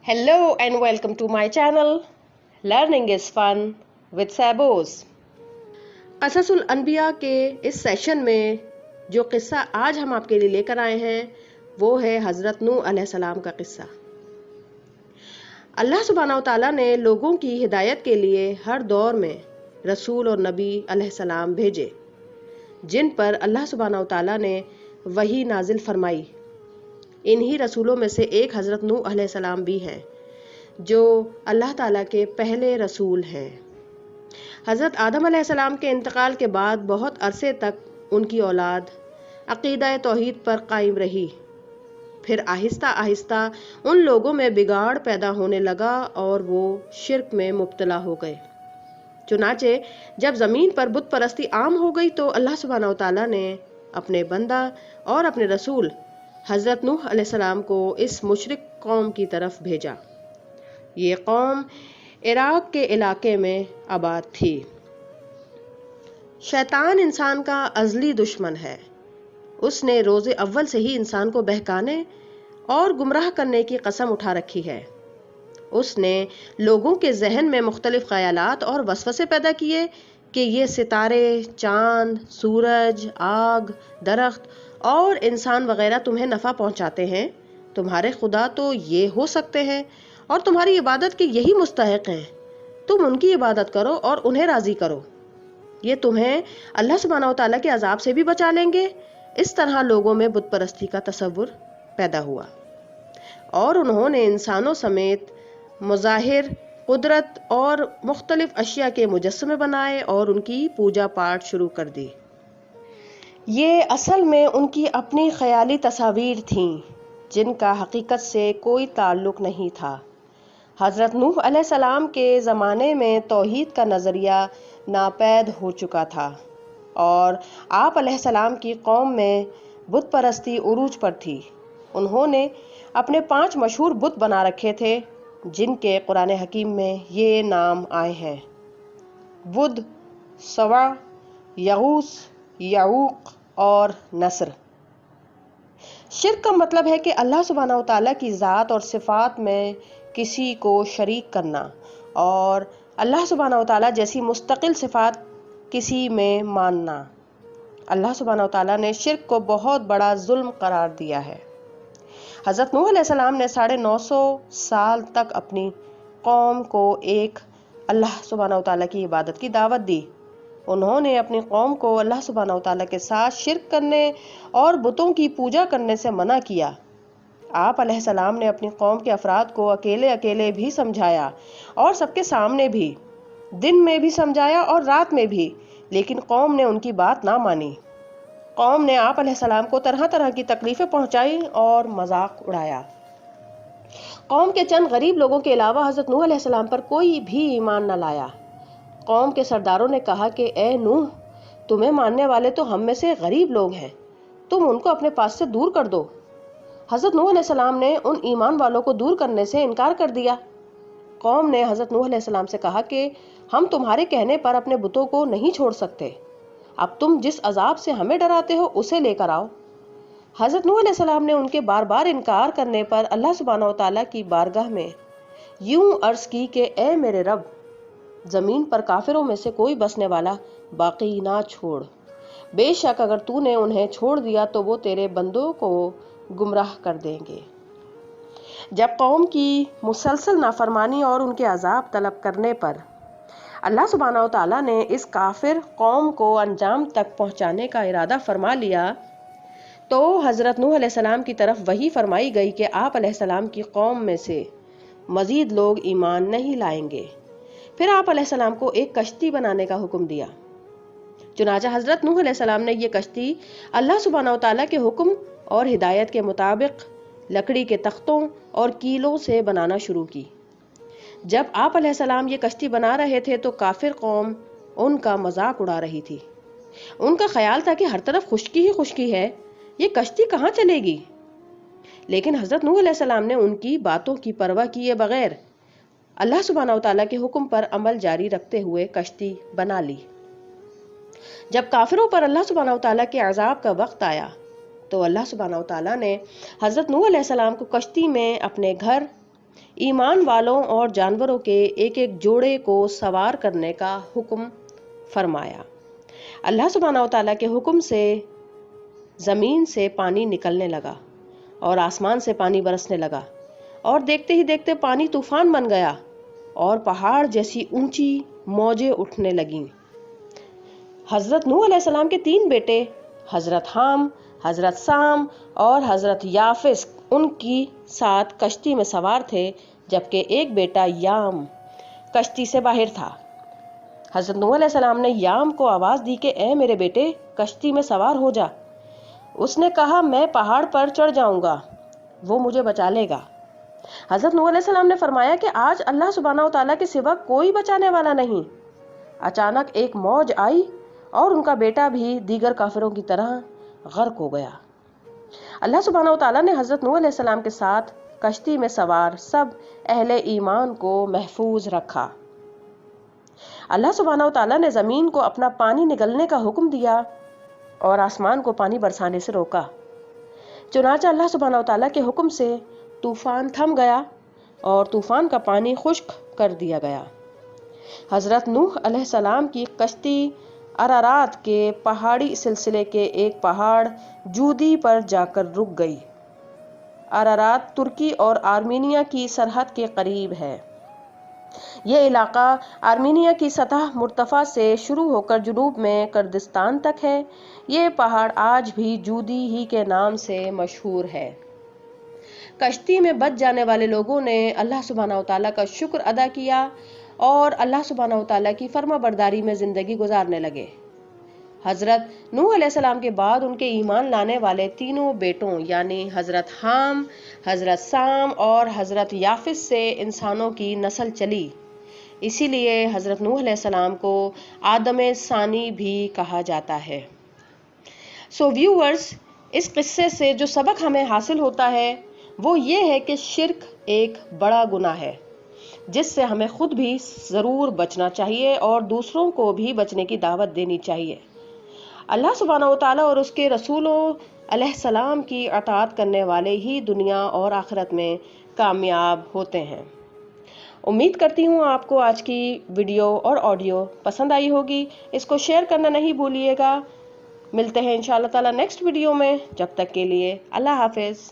Hello and welcome to my channel. Learning is fun with Sabos. क़ससुल अनबिया के इस session में जो किस्सा आज हम आपके लिए लेकर आए हैं वो है हज़रत नूह अलैहिस्सलाम का किस्सा। अल्लाह सुब्हानहू तआला ने लोगों की हिदायत के लिए हर दौर में रसूल और नबी अलैहिस्सलाम भेजे, जिन पर अल्लाह सुब्हानहू तआला ने वही नाजिल फरमाई। इन्हीं रसूलों में से एक हज़रत नूह अलैहिस्सलाम भी हैं, जो अल्लाह ताला के पहले रसूल हैं। हज़रत आदम अलैहिस्सलाम के इंतकाल के बाद बहुत अरसे तक उनकी औलाद अक़ीदा तौहीद पर कायम रही। फिर आहिस्ता आहिस्ता उन लोगों में बिगाड़ पैदा होने लगा और वो शिर्क में मुब्तला हो गए। चुनाचे जब ज़मीन पर बुत परस्ती आम हो गई तो अल्लाह सुब्हानहू तआला ने अपने बंदा और अपने रसूल हज़रत नूह अलैहिस्सलाम को इस मुशरिक कौम की तरफ भेजा। ये कौम इराक के इलाके में आबाद थी। शैतान इंसान का अज़ली दुश्मन है। उसने रोज़े अव्वल से ही इंसान को बहकाने और गुमराह करने की कसम उठा रखी है। उसने लोगों के जहन में मुख्तलिफ ख़यालात और वसवसे पैदा किए कि ये सितारे, चांद, सूरज, आग, दरख्त और इंसान वगैरह तुम्हें नफ़ा पहुंचाते हैं। तुम्हारे खुदा तो ये हो सकते हैं और तुम्हारी इबादत के यही मुस्तहिक हैं। तुम उनकी इबादत करो और उन्हें राज़ी करो। ये तुम्हें अल्लाह सुब्हानहू तआला के अजाब से भी बचा लेंगे। इस तरह लोगों में बुत परस्ती का तसव्वुर पैदा हुआ और उन्होंने इंसानों समेत मुज़ाहिर, कुदरत और मुख्तलिफ अशिया के मुजस्समे बनाए और उनकी पूजा पाठ शुरू कर दी। ये असल में उनकी अपनी ख्याली तस्वीर थीं, जिनका हकीकत से कोई ताल्लुक नहीं था। हज़रत नूह अलैहिस्सलाम के ज़माने में तौहीद का नज़रिया नापैद हो चुका था और आप अलैहिस्सलाम की कौम में बुत परस्ती उरूज पर थी। उन्होंने अपने 5 मशहूर बुत बना रखे थे, जिनके कुरान हकीम में ये नाम आए हैं: वुद, सवा, यगूस, याऊक और नस्र। शिर्क का मतलब है कि अल्लाह सुब्हानहू तआला की ज़ात और सिफ़ात में किसी को शरीक करना और अल्लाह सुब्हानहू तआला जैसी मुस्तकिल सिफ़ात किसी में मानना। अल्लाह सुब्हानहू तआला ने शिर्क को बहुत बड़ा जुल्म करार दिया है। हज़रत नूह अलैहिस्सलाम ने 950 साल तक अपनी कौम को एक अल्लाह सुब्हानहू तआला की इबादत की दावत दी। उन्होंने अपनी कौम को अल्लाह सुब्हानहू तआला के साथ शिर्क करने और बुतों की पूजा करने से मना किया। आप अलैहिस्सलाम ने अपनी कौम के अफराद को अकेले अकेले भी समझाया और सबके सामने भी, दिन में भी समझाया और रात में भी, लेकिन कौम ने उनकी बात ना मानी। कौम ने आप अलैहिस्सलाम को तरह तरह की तकलीफ़ें पहुंचाई और मजाक उड़ाया। कौम के चंद गरीब लोगों के अलावा हज़रत नूह अलैहिस्सलाम पर कोई भी ईमान न लाया। कौम के सरदारों ने कहा कि ए नूह, तुम्हें मानने वाले तो हम में से गरीब लोग हैं, तुम उनको अपने पास से दूर कर दो। हज़रत नूह अलैहिस्सलाम ने उन ईमान वालों को दूर करने से इनकार कर दिया। कौम ने हज़रत नूह अलैहिस्सलाम से कहा कि हम तुम्हारे कहने पर अपने बुतों को नहीं छोड़ सकते। अब तुम जिस अजाब से हमें डराते हो उसे लेकर आओ। हज़रत नूह अलैहिस्सलाम ने उनके बार बार इनकार करने पर अल्लाह सुब्हानहू तआला की बारगाह में यूं अर्ज़ की कि ए मेरे रब, ज़मीन पर काफिरों में से कोई बसने वाला बाकी ना छोड़। बेशक अगर तूने उन्हें छोड़ दिया तो वो तेरे बंदों को गुमराह कर देंगे। जब कौम की मुसलसल नाफरमानी और उनके अजाब तलब करने पर अल्लाह सुब्हानहू तआला ने इस काफिर कौम को अंजाम तक पहुंचाने का इरादा फरमा लिया, तो हज़रत नूह अलैहिस्सलाम की तरफ वही फरमाई गई कि आप अलैहिस्सलाम की कौम में से मज़ीद लोग ईमान नहीं लाएंगे। फिर आप अलैहिस्सलाम को एक कश्ती बनाने का हुक्म दिया। चुनाचा हज़रत नूह अलैहिस्सलाम ने यह कश्ती अल्लाह सुब्हानहू तआला के हुक्म और हिदायत के मुताबिक लकड़ी के तख्तों और कीलों से बनाना शुरू की। जब आप अलैहिस्सलाम ये कश्ती बना रहे थे तो काफिर कौम उनका मजाक उड़ा रही थी। उनका ख्याल था कि हर तरफ खुश्की ही खुश्की है, ये कश्ती कहाँ चलेगी। लेकिन हज़रत नूह अलैहिस्सलाम ने उनकी बातों की परवाह किए बगैर अल्लाह सुब्हानहू तआला के हुक्म पर अमल जारी रखते हुए कश्ती बना ली। जब काफिरों पर अल्लाह सुब्हानहू तआला के अजाब का वक्त आया तो अल्लाह सुब्हानहू तआला ने हज़रत नूह अलैहिस्सलाम को कश्ती में अपने घर ایمان والوں اور جانوروں کے ایک ایک جوڑے کو سوار کرنے کا حکم فرمایا۔ اللہ سبحانہ و تعالیٰ کے حکم سے زمین سے پانی نکلنے لگا اور آسمان سے پانی برسنے لگا، اور دیکھتے ہی دیکھتے پانی طوفان بن گیا اور پہاڑ جیسی اونچی موجیں اٹھنے لگیں۔ حضرت نوح علیہ السلام کے 3 بیٹے حضرت حام، حضرت سام اور حضرت یافس ان کی ساتھ کشتی میں سوار تھے، جبکہ ایک بیٹا یام کشتی سے باہر تھا۔ حضرت نوح علیہ السلام نے یام کو آواز دی کہ اے میرے بیٹے، کشتی میں سوار ہو جا۔ اس نے کہا میں پہاڑ پر چڑھ جاؤں گا، وہ مجھے بچا لے گا۔ حضرت نوح علیہ السلام نے فرمایا کہ آج اللہ سبحانہ و تعالیٰ کے سوا کوئی بچانے والا نہیں۔ اچانک ایک موج آئی اور ان کا بیٹا بھی دیگر کافروں کی طرح غرق ہو گیا۔ اللہ سبحانہ و تعالیٰ نے حضرت نوح علیہ السلام کے ساتھ کشتی میں سوار سب اہل ایمان کو محفوظ رکھا۔ اللہ سبحانہ و تعالیٰ نے زمین کو اپنا پانی نگلنے کا حکم دیا اور آسمان کو پانی برسانے سے روکا۔ چنانچہ اللہ سبحانہ و تعالیٰ کے حکم سے طوفان تھم گیا اور طوفان کا پانی خشک کر دیا گیا۔ حضرت نوح علیہ السلام کی کشتی ارارات کے پہاڑی سلسلے کے ایک پہاڑ جودی پر جا کر رک گئی۔ ارارات ترکی اور آرمینیا کی سرحد کے قریب ہے۔ یہ علاقہ آرمینیا کی سطح مرتفع سے شروع ہو کر جنوب میں کردستان تک ہے۔ یہ پہاڑ آج بھی جودی ہی کے نام سے مشہور ہے۔ کشتی میں بچ جانے والے لوگوں نے اللہ سبحانہ و تعالیٰ کا شکر ادا کیا اور اللہ سبحانہ و تعالیٰ کی فرما برداری میں زندگی گزارنے لگے۔ حضرت نوح علیہ السلام کے بعد ان کے ایمان لانے والے 3 بیٹوں یعنی حضرت حام، حضرت سام اور حضرت یافس سے انسانوں کی نسل چلی۔ اسی لیے حضرت نوح علیہ السلام کو آدم ثانی بھی کہا جاتا ہے۔ ویورز، اس قصے سے جو سبق ہمیں حاصل ہوتا ہے وہ یہ ہے کہ شرک ایک بڑا گناہ ہے جس سے ہمیں خود بھی ضرور بچنا چاہیے اور دوسروں کو بھی بچنے کی دعوت دینی چاہیے۔ اللہ سبحانہ و تعالیٰ اور اس کے رسولوں علیہ السلام کی اطاعت کرنے والے ہی دنیا اور آخرت میں کامیاب ہوتے ہیں۔ امید کرتی ہوں آپ کو آج کی ویڈیو اور آڈیو پسند آئی ہوگی۔ اس کو شیئر کرنا نہیں بھولیے گا۔ ملتے ہیں انشاءاللہ تعالیٰ نیکسٹ ویڈیو میں، جب تک کے لیے اللہ حافظ۔